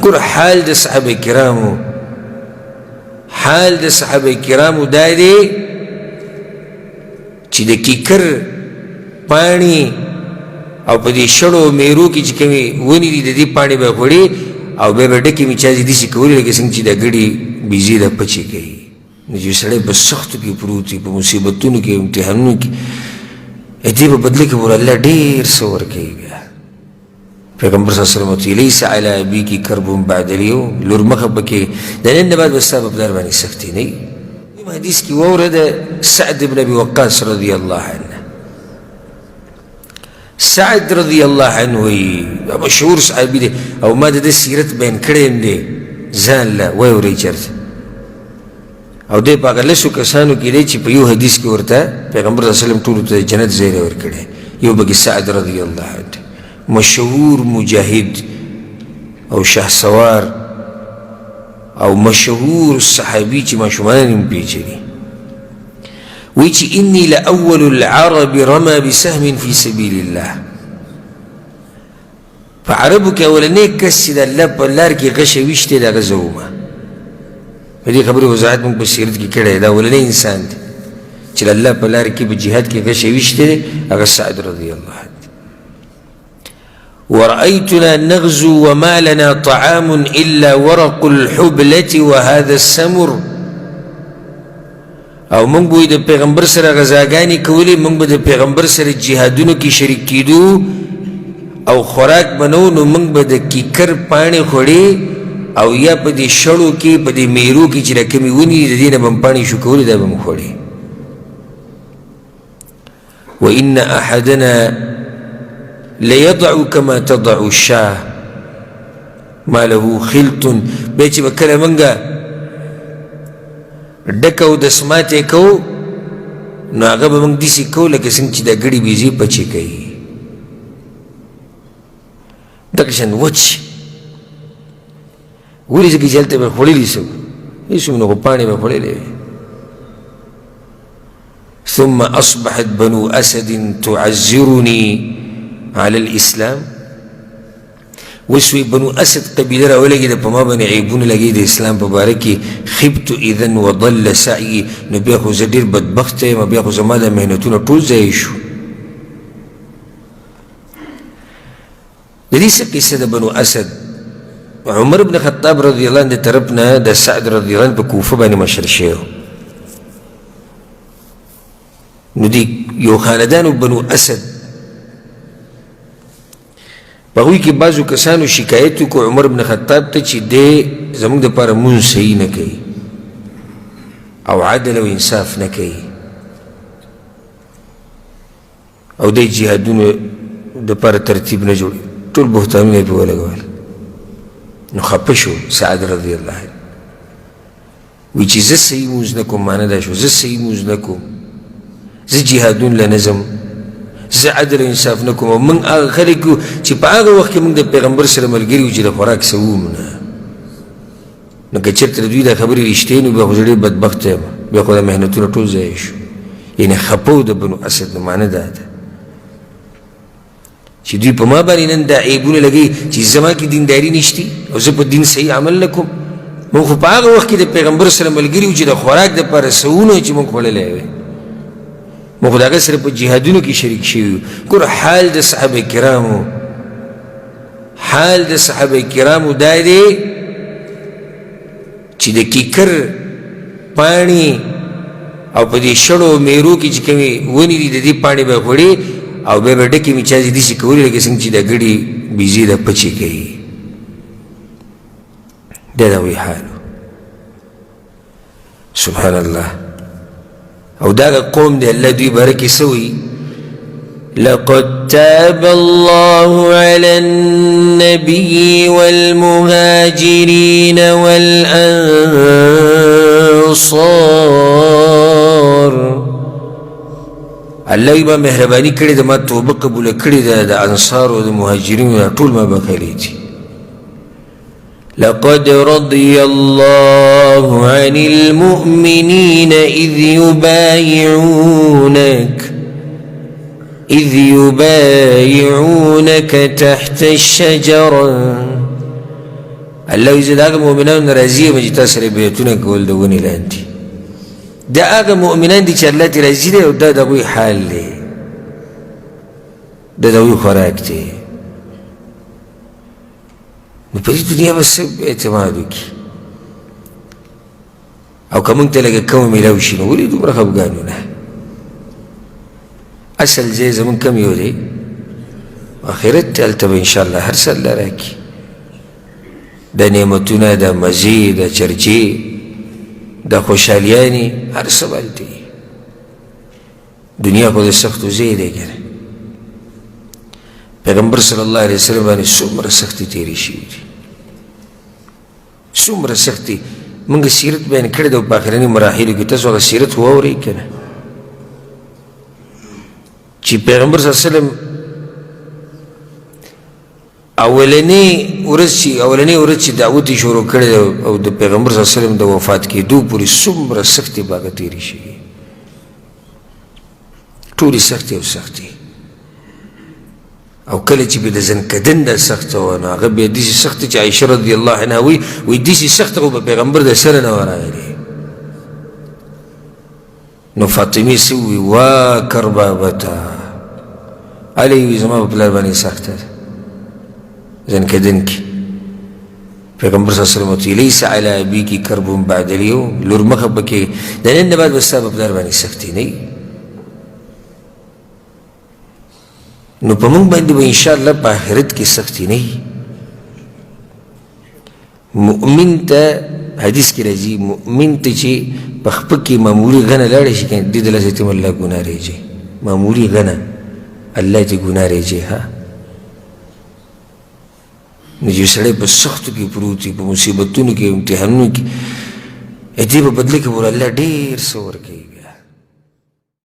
ګوره حال د صحابه کرامو دا دی چې د کیکر پاڼې او په دې شړو میرو کې چې کومې ونې دي د دې پاڼې به خوړې او بیا به ډکې مچازې داسې کولې لکه څنګه چې دا ګډې بیزې دا پچې کوي نو چې سړی په سختو کې پروت وي په مصیبتونو کې امتحانونو کې دې په بدله کې ور الله ډېر څه ورکوي بیا پیغمبر صلی الله علیه وسلم وایي لیس علی ابیک کرب بعد الیوم لور مخه پکې د نن نه بعد به ستا په پلار باندې سختي نه وي حدیث کې وورده سعد بن ابي وقاص رضی الله عنه سعد رضی الله عنه وی مشهور صحابي دی او ما د سیرت بیان کړی دی ځان له وایي ورې چېرته او دی په هغه لسو کسانو کې دی چې په یو حدیث کې ورته پیغمبر صلی الله علیه وسلم ټولو ته جنت ځای ورکړی یو پکې سعد رضی الله عنه مشهور مجاهد او شهسوار او مشهور صحابي چې ماشومان یې پیژني وایي چې انی لاول العرب رمى بسهم فی سبیل الله په عربو کې اولنی کس چې د الله په لار کې غشه ویشتې د هغه زه ومه په دې خبرې وضاحت موږ په سیرت کې کړی دا اولنی انسان دی چې د الله په لار کې په جهاد کې غشه ویشتې دی هغه سعد رضی الله عنه ورأيتنا نغزو وما لنا طعام إلا ورق الحبلة وهذا السمر او منگ بوی دا پیغمبر سر غزاگانی کولی منگ با دا پیغمبر سر جهادونو کی شرک کیدو او خوراک بنو نو منگ با دا کیکر پانی خوڑی او یا پا دی شڑو کی پا دی میرو کی چرا کمی ونی دا دینا بم پانی شو کولی دا بم خوڑی وإن أحدنا ليضع كما تضع الشاه ما له خلط بیچ بکل منگا ډکو د سماته کو نو هغه به موږ داسې کوو لکه څنګه چې دا ګړې بیزې پچې کوي دغه شان وچ ولې ځکه چې هلته به خوړلي څه هېڅوک نو خو پاڼې به خوړلې ثم أصبحت بنو أسد تعزرني على الإسلام وسوي بنو أسد قبيلة راولگی دا پما بني عيبون لگی دا اسلام پبارکی خبت اذن وضل سعي نو بیاخو زدیر بدبخت ما بیاخو زما دا محنتون طول زایشو لدیسا قصة دا بنو أسد عمر بن خطاب رضي الله عنه طرفنا دا سعد رضي الله عنه پا کوفه بانی مشر شیو نو دی یو خاندانو بنو أسد پاگوی که بعضو کسانو شکایتو کو عمر بن خطاب تا چی دے زمانگ دا پارا مون صحیح نکی او عدل و انصاف نکی او دے جهادونو دا پارا ترتیب نجوڑی طول بہتانو پی ولگوال نو خپشو سعد رضی اللہ عنہ وی چی زد صحیح موز نکم مانا دا شو زد صحیح موز نکم زد جهادون لنظم زه عدل انصاف نکوم او من هغه خلک یو چې په هغه وخت کې موږ د پیغمبر سره ملګري وو چې د خوراک څه ومنه نو که چېرته د دوی دا خبرې رښتیا نو بیا خو زه ډېر بدبخته یم بیا خو دا محنتونه ټول ضایع شو یعنې خپه و د بنو اسد نو معنه دا ده چې دوی په ما باندې نن دا عیبونه لګوي چې زما کې دینداري نشتي او زه په دین صحیح عمل نه کوم موږ خو په هغه وخت کې د پیغمبر سره ملګري وو چې د خوراک دپاره څه وونه چې موږ خوړلی وی موږ د هغه سره په جهادونو کې شریک شوي ګوره حال د صحابه کرامو دا دی چې د کیکر پاڼې او په دې شړو میرو کې چې کومې ونې دي د دې پاڼې به خوړې او بیا به ډکې مچازې داسې کولې لکه څنګه چې دا ګډې بیزې دا پچې کوي دا دا وی حالو سبحان الله او دا قوم دی الله دوی بارکی سوی لقد تاب الله على النبي والمهاجرين والأنصار الله یې به مهرباني کړې ده ما توبه قبوله کړې ده د انصار او د مهاجرینو ټول ما بخښلي دي لقد رضي الله عن المؤمنين إذ يبايعونك تحت الشجرة الله وی زه د هغه مؤمنانو نه راضي یم چې تا سره بیعتونه کول د ونې لاندې. دا هغه مؤمنان دي چې الله ترې راضي دی او دا د هغوی حال دی، دا د هغوی خوراک دی. نو په دې دنیا به څه اعتماد وکړي؟ او که موږ ته لږه کمه میلاو شي نو ولې دومره خفګان یو؟ نه، اصل ځای زموږ کم یو دی، آخرت ته هلته به انشاءالله هر څه الله راکړي، د نعمتونه، د مزې، د چرچې، د خوشحالیانې، هر څه به هلته وي. دنیا خو د سختو ځای دی که نه؟ پیغمبر صلی الله علیه وسلم باندې څومره سختي تېرې شوي دي، څومره سختي. موږ سیرت بیان کړی دی په آخرني مراحلو کې. تاسو هغه سیرت واورئ که نه؟ چې پیغمبر صلی الله علیه وسلم اولنی ورځ چې دعوت یې شروع کړی دی او د پیغمبر صلی الله علیه وسلم د وفات کېدو پورې څومره سختې به هغه تېرې شوي، ټولې سختې او سختې. او کله چې به د زنکدن دا سخته وه نو هغه بیا داسې سخته چې عایشه رضی الله عنها وایي داسې سخته خو به پیغمبر د سره نه وه راغلې. نو فاطمې څه ووایي؟ وا کربابته، هلې وي زما په پلار باندې سخته ده زنکدن کې. پیغمبر صلی الله علیه وسلم ورته لیس علی ابیکی کرب بعد الیوم، لور مخه پکې د نن نه بعد به ستا په پلار باندې سختي نه وي. نو په موږ باندې به انشاءالله په آخرت کې سختي نه وي. مؤمن ته حدیث کې راځي، مؤمن ته چې په خپل کې معمولي غنه لاړه شي کنه، دې د لاسه ته الله ګناه ریجي، معمولي غنه الله ته ګناه ریجي. ها نو چې سړی په سختو کې پروت وي، په مصیبتونو کې، امتحانونو کې، دې په بدله کې ور الله ډېر څه ورکوي.